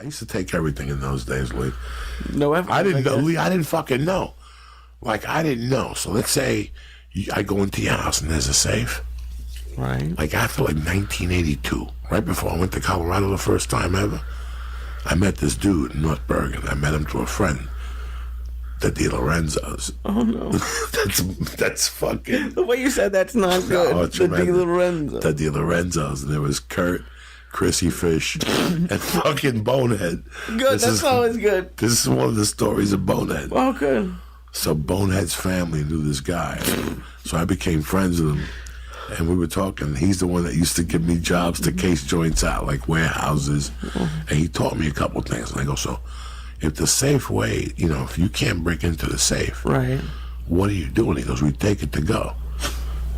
used to take everything in those days, Lee. No evidence. I didn't know, Lee. I didn't fucking know. Like, I didn't know. So let's say I go into your house and there's a safe. Right. Like after 1982, right before I went to Colorado the first time ever, I met this dude in North Bergen. I met him through a friend, the DiLorenzo's. Oh no, that's fucking. The way you said that's not good. Oh, the DiLorenzo. The DiLorenzo's, and there was Kurt, Chrissy Fish, and fucking Bonehead. Good. That's always good. This is one of the stories of Bonehead. Oh, good. So Bonehead's family knew this guy, so I became friends with him. And we were talking. He's the one that used to give me jobs to case joints out, like warehouses. And he taught me a couple things. And I go, so if the safe way, if you can't break into the safe, right? What are you doing? He goes, we take it to go.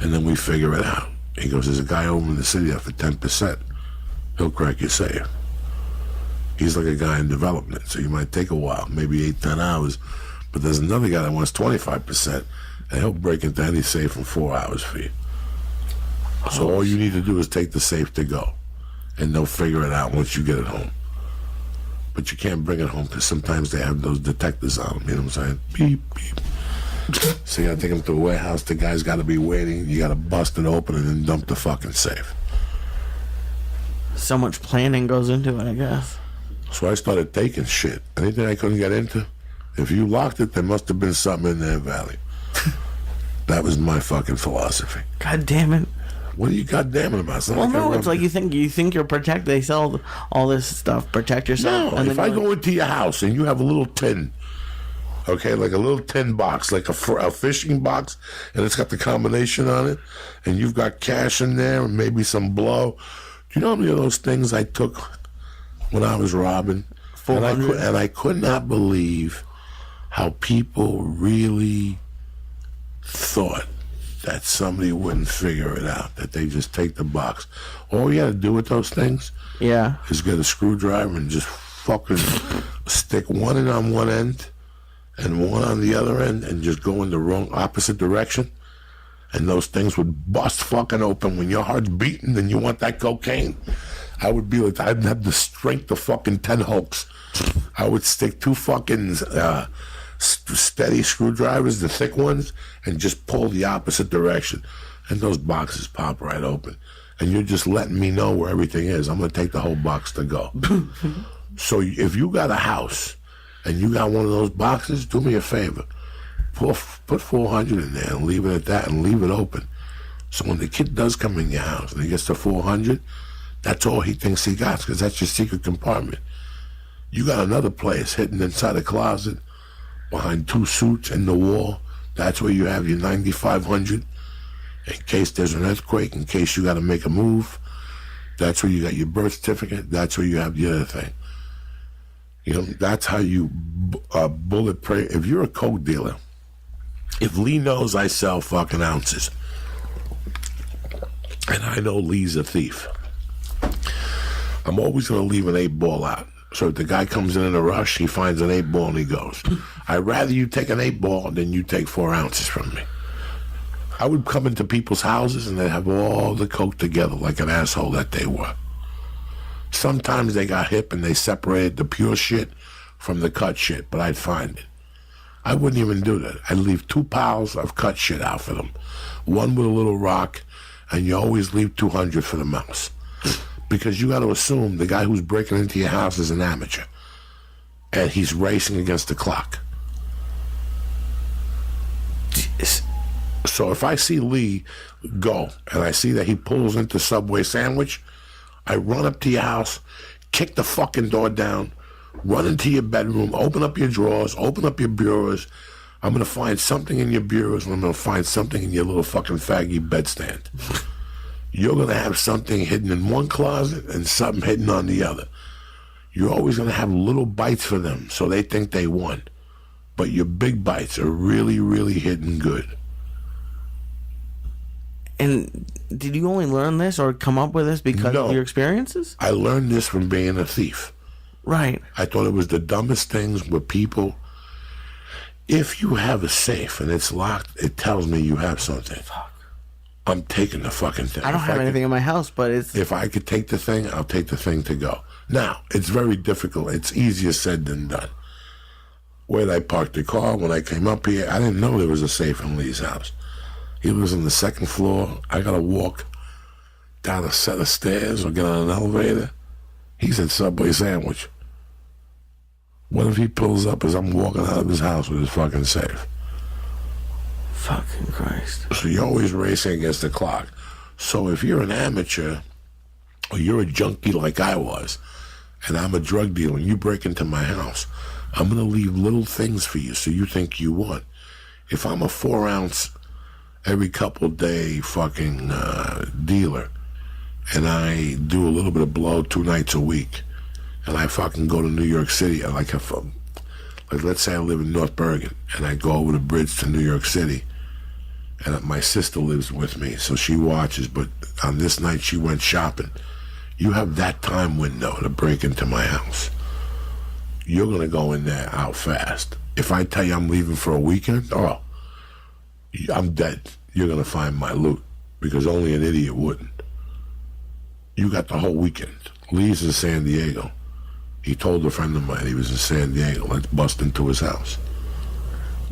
And then we figure it out. He goes, there's a guy over in the city that for 10%, he'll crack your safe. He's like a guy in development. So you might take a while, maybe 8-10 hours. But there's another guy that wants 25%, and he'll break into any safe in 4 hours for you. So all you need to do is take the safe to go, and they'll figure it out once you get it home. But you can't bring it home because sometimes they have those detectors on them. You know what I'm saying? Beep, beep. So you got to take them to a warehouse. The guy's got to be waiting. You got to bust it open and then dump the fucking safe. So much planning goes into it, I guess. So I started taking shit. Anything I couldn't get into, if you locked it, there must have been something in there, Valley. That was my fucking philosophy. God damn it. What are you goddamning about? It's it's like you think you're protected. They sell all this stuff. Protect yourself. No, if I go into your house and you have a little tin, okay, like a little tin box, like a fishing box, and it's got the combination on it, and you've got cash in there and maybe some blow. Do you know how many of those things I took when I was robbing? And I could not believe how people really thought that somebody wouldn't figure it out, that they just take the box. All you got to do with those things is get a screwdriver and just fucking stick one in on one end and one on the other end and just go in the wrong opposite direction. And those things would bust fucking open. When your heart's beating and you want that cocaine, I would be like, I'd have the strength of fucking 10 Hulks. I would stick two fucking steady screwdrivers, the thick ones, and just pull the opposite direction. And those boxes pop right open. And you're just letting me know where everything is. I'm going to take the whole box to go. So if you got a house and you got one of those boxes, do me a favor. Put 400 in there and leave it at that and leave it open. So when the kid does come in your house and he gets to 400, that's all he thinks he got, because that's your secret compartment. You got another place hidden inside a closet behind two suits in the wall. That's where you have your 9,500 in case there's an earthquake, in case you got to make a move. That's where you got your birth certificate. That's where you have the other thing. That's how you bullet prey. If you're a coke dealer, if Lee knows I sell fucking ounces, and I know Lee's a thief, I'm always going to leave an 8-ball out. So if the guy comes in a rush, he finds an 8-ball and he goes, I'd rather you take an 8-ball than you take 4 ounces from me. I would come into people's houses and they'd have all the coke together like an asshole that they were. Sometimes they got hip and they separated the pure shit from the cut shit, but I'd find it. I wouldn't even do that. I'd leave 2 piles of cut shit out for them. One with a little rock, and you always leave 200 for the mouse. Because you got to assume the guy who's breaking into your house is an amateur. And he's racing against the clock. So if I see Lee go, and I see that he pulls into Subway Sandwich, I run up to your house, kick the fucking door down, run into your bedroom, open up your drawers, open up your bureaus. I'm going to find something in your bureaus, and I'm going to find something in your little fucking faggy bedstand. You're going to have something hidden in one closet and something hidden on the other. You're always going to have little bites for them, so they think they won. But your big bites are really, really hidden good. And did you only learn this or come up with this because of your experiences? I learned this from being a thief. Right. I thought it was the dumbest things where people, if you have a safe and it's locked, it tells me you have something. Fuck. I'm taking the fucking thing. I don't have anything in my house, but it's... If I could take the thing, I'll take the thing to go. Now, it's very difficult. It's easier said than done. Where I parked the car, when I came up here, I didn't know there was a safe in Lee's house. He lives on the second floor. I got to walk down a set of stairs or get on an elevator. He's at Subway Sandwich. What if he pulls up as I'm walking out of his house with his fucking safe? Fucking Christ. So you're always racing against the clock. So if you're an amateur or you're a junkie like I was, and I'm a drug dealer and you break into my house, I'm going to leave little things for you so you think you won. If I'm a 4-ounce every couple day fucking dealer and I do a little bit of blow 2 nights a week and I fucking go to New York City, like let's say I live in North Bergen and I go over the bridge to New York City and my sister lives with me, so she watches, but on this night she went shopping. You have that time window to break into my house. You're going to go in there out fast. If I tell you I'm leaving for a weekend, I'm dead. You're going to find my loot because only an idiot wouldn't. You got the whole weekend. Lee's in San Diego. He told a friend of mine he was in San Diego. Let's bust into his house.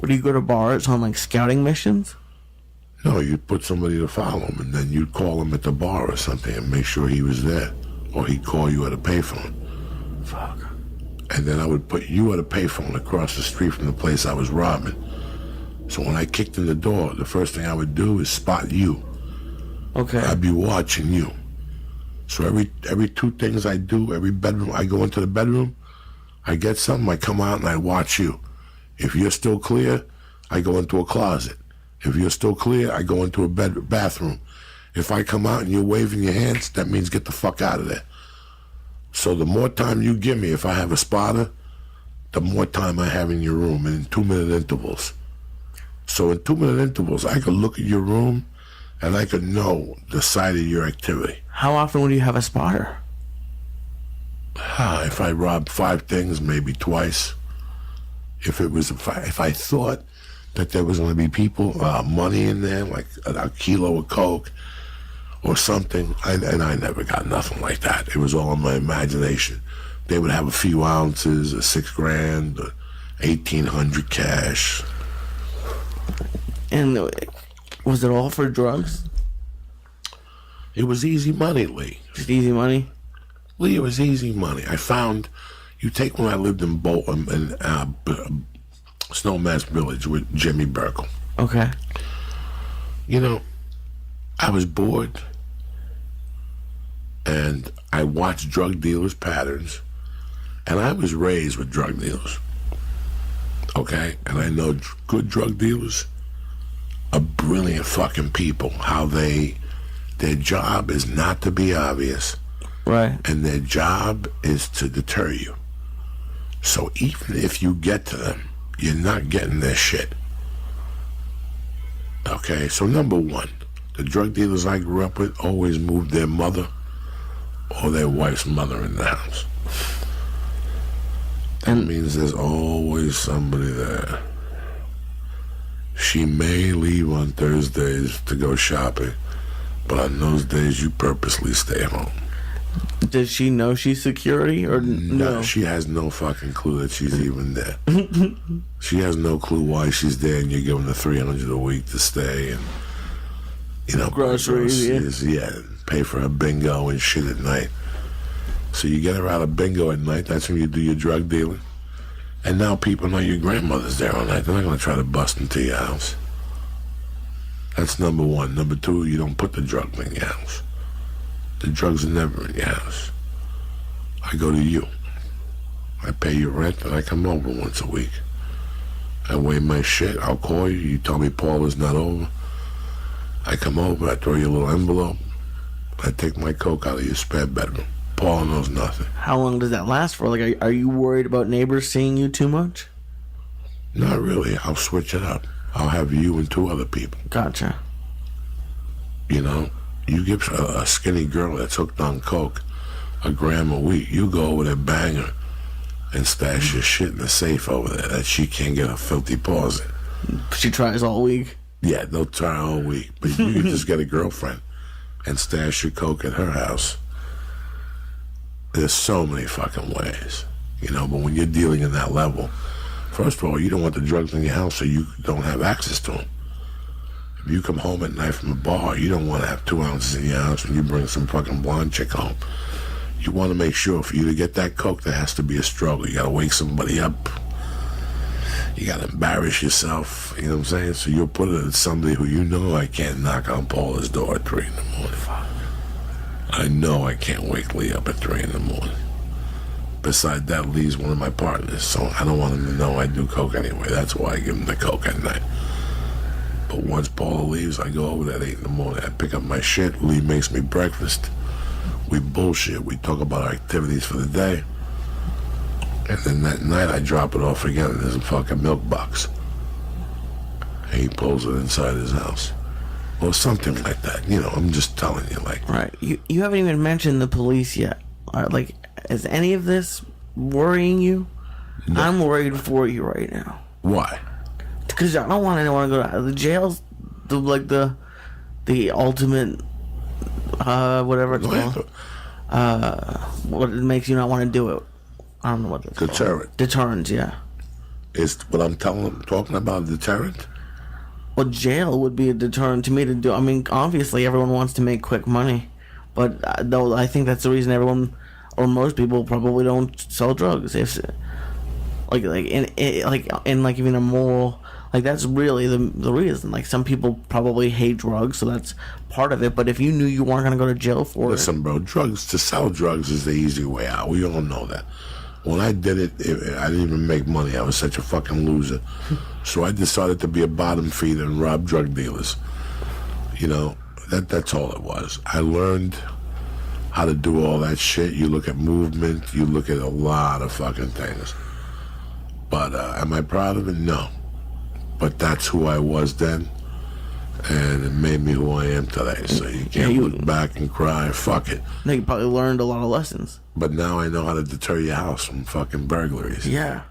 Would you go to bars on like scouting missions? No, you'd put somebody to follow him, and then you'd call him at the bar or something and make sure he was there. Or he'd call you at a payphone. Fuck. And then I would put you at a payphone across the street from the place I was robbing. So when I kicked in the door, the first thing I would do is spot you. Okay. I'd be watching you. So every 2 things I do, every bedroom, I go into the bedroom, I get something, I come out and I watch you. If you're still clear, I go into a closet. If you're still clear, I go into a bathroom. If I come out and you're waving your hands, that means get the fuck out of there. So the more time you give me, if I have a spotter, the more time I have in your room, and in 2-minute intervals. So in 2-minute intervals, I could look at your room and I could know the side of your activity. How often would you have a spotter? If I robbed 5 things, maybe twice. If I thought that there was going to be people, money in there, like a kilo of coke or something, and I never got nothing like that. It was all in my imagination. They would have a few ounces, or $6,000, or 1,800 cash. And was it all for drugs? It was easy money, Lee. Just easy money? Lee, it was easy money. I found, you take when I lived in Snowmass Village with Jimmy Burkle. Okay. You know, I was bored, and I watched drug dealers' patterns, and I was raised with drug dealers. Okay? And I know good drug dealers are brilliant fucking people. How their job is not to be obvious. Right. And their job is to deter you. So even if you get to them, you're not getting their shit. Okay, so number 1, the drug dealers I grew up with always moved their mother or their wife's mother in the house. That means there's always somebody there. She may leave on Thursdays to go shopping, but on those days you purposely stay home. Does she know she's security or no? She has no fucking clue that she's even there. She has no clue why she's there, and you're giving her $300 a week to stay and, you know, groceries, yeah, pay for her bingo and shit at night. So you get her out of bingo at night. That's when you do your drug dealing. And now people know your grandmother's there all night. They're not going to try to bust into your house. That's number 1. Number 2, you don't put the drugs in your house. The drugs are never in your house. I go to you. I pay your rent and I come over once a week. I weigh my shit. I'll call you. You tell me Paul is not over. I come over. I throw you a little envelope. I take my coke out of your spare bedroom. Paul knows nothing. How long does that last for? Like, are you worried about neighbors seeing you too much? Not really. I'll switch it up. I'll have you and 2 other people. Gotcha. You know? You give a skinny girl that's hooked on coke $1 a week, you go over there, bang her, and stash your shit in the safe over there that she can't get her filthy paws in. She tries all week? Yeah, they'll try all week. But you can just get a girlfriend and stash your coke at her house. There's so many fucking ways, you know. But when you're dealing in that level, first of all, you don't want the drugs in your house so you don't have access to them. If you come home at night from a bar, you don't want to have 2 ounces in your house when you bring some fucking blonde chick home. You want to make sure for you to get that coke, there has to be a struggle. You got to wake somebody up. You got to embarrass yourself. You know what I'm saying? So you'll put it at somebody who you know I can't knock on Paula's door at 3 in the morning. I know I can't wake Lee up at 3 in the morning. Besides that, Lee's one of my partners, so I don't want him to know I do coke anyway. That's why I give him the coke at night. But once Paula leaves, I go over there at 8 in the morning. I pick up my shit. Lee makes me breakfast. We bullshit. We talk about our activities for the day. And then that night, I drop it off again, and there's a fucking milk box. And he pulls it inside his house. Or something like that. You know, I'm just telling you, like... Right. You haven't even mentioned the police yet. Like, is any of this worrying you? No. I'm worried for you right now. Why? Because I don't want anyone to go to the jails. The ultimate... whatever it's called. What makes you not want to do it? I don't know what it's Deterrent. Called. Deterrent, yeah. Is what I'm talking about a deterrent? Well, jail would be a deterrent to me to do. I mean, obviously everyone wants to make quick money, but though I think that's the reason everyone or most people probably don't sell drugs. If in even a moral, like that's really the reason. Like some people probably hate drugs, so that's part of it. But if you knew you weren't gonna go to jail for Listen, bro, to sell drugs is the easy way out. We all know that. When I did it, I didn't even make money. I was such a fucking loser. So I decided to be a bottom feeder and rob drug dealers. You know, that's all it was. I learned how to do all that shit. You look at movement, you look at a lot of fucking things. But am I proud of it? No. But that's who I was then. And it made me who I am today. So you can't look back and cry. Fuck it. You probably learned a lot of lessons. But now I know how to deter your house from fucking burglaries. Yeah.